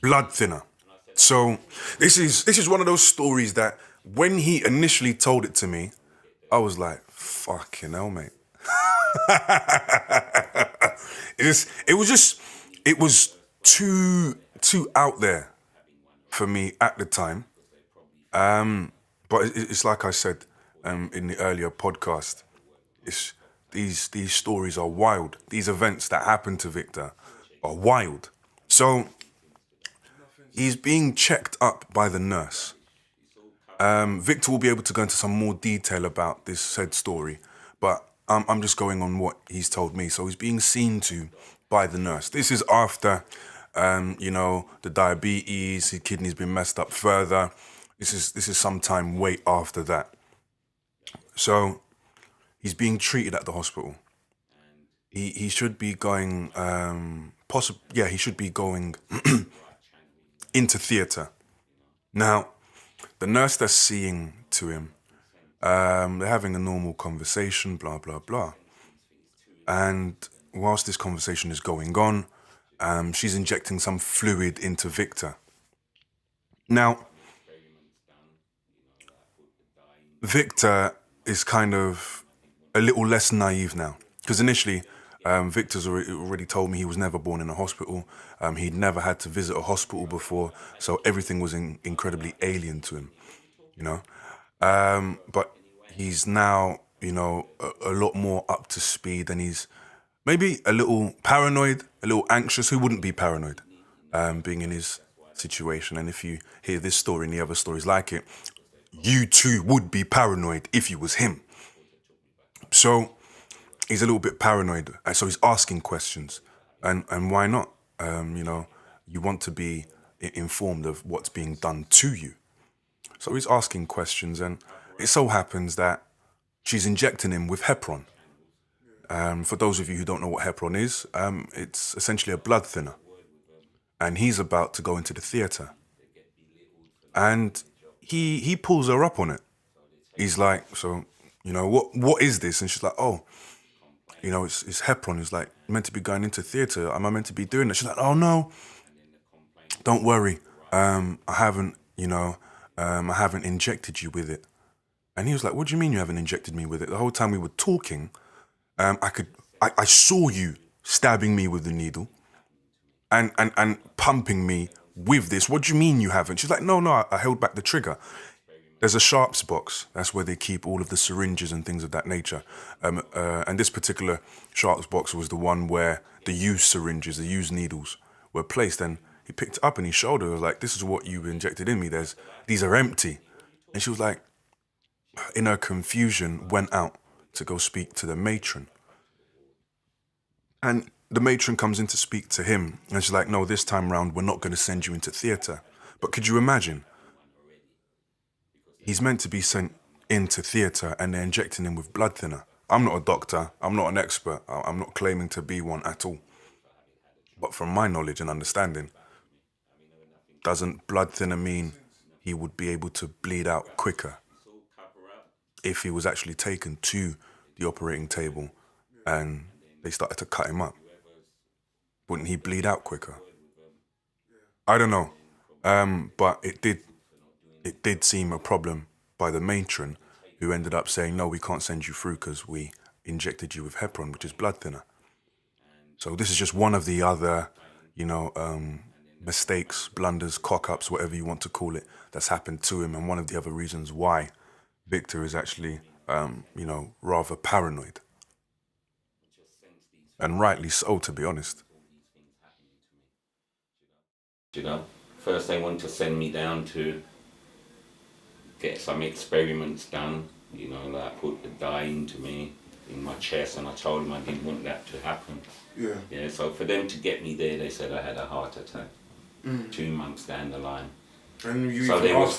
blood thinner. So this is one of those stories that when he initially told it to me, I was like, fucking hell, mate. It was too out there for me at the time. But it's like I said in the earlier podcast, it's these stories are wild. These events that happened to Victor are wild. So he's being checked up by the nurse. Victor will be able to go into some more detail about this said story, but I'm just going on what he's told me. So he's being seen to by the nurse. This is after, the diabetes, his kidney's been messed up further. This is some time way after that. So he's being treated at the hospital. He should be going, he should be going into theatre. Now, the nurse that's seeing to him, they're having a normal conversation, blah, blah, blah. And whilst this conversation is going on, she's injecting some fluid into Victor. Now, Victor is kind of a little less naive now. Because initially, Victor's already told me he was never born in a hospital. He'd never had to visit a hospital before, so everything was incredibly alien to him, But he's now, a lot more up to speed, and he's maybe a little paranoid, a little anxious. Who wouldn't be paranoid, being in his situation? And if you hear this story and the other stories like it, you too would be paranoid if you was him. So he's a little bit paranoid, and so he's asking questions, and why not? You want to be informed of what's being done to you. So he's asking questions, and it so happens that she's injecting him with heparin. For those of you who don't know what heparin is, it's essentially a blood thinner, and he's about to go into the theatre, and he pulls her up on it. He's like, so, what is this? And she's like, oh, it's heparin. He's like, meant to be going into theatre. Am I meant to be doing that? She's like, oh no, don't worry. I haven't injected you with it. And he was like, what do you mean you haven't injected me with it? The whole time we were talking, I saw you stabbing me with the needle and pumping me with this. What do you mean you haven't? She's like, no, I held back the trigger. There's a sharps box. That's where they keep all of the syringes and things of that nature. And this particular sharps box was the one where the used syringes, the used needles were placed. And he picked it up and he showed her, he was like, this is what you injected in me. These are empty. And she was like, in her confusion, went out to go speak to the matron. And the matron comes in to speak to him. And she's like, no, this time round, we're not going to send you into theatre. But could you imagine? He's meant to be sent into theatre and they're injecting him with blood thinner. I'm not a doctor. I'm not an expert. I'm not claiming to be one at all. But from my knowledge and understanding, doesn't blood thinner mean he would be able to bleed out quicker if he was actually taken to the operating table and they started to cut him up? Wouldn't he bleed out quicker? I don't know. But it did seem a problem by the matron, who ended up saying, no, we can't send you through because we injected you with heparin, which is blood thinner. So this is just one of the other, mistakes, blunders, cock-ups, whatever you want to call it, that's happened to him, and one of the other reasons why Victor is actually, rather paranoid. And rightly so, to be honest. First they want to send me down to get some experiments done, like put the dye into me, in my chest, and I told them I didn't want that to happen. Yeah, so for them to get me there, they said I had a heart attack 2 months down the line. And you so they was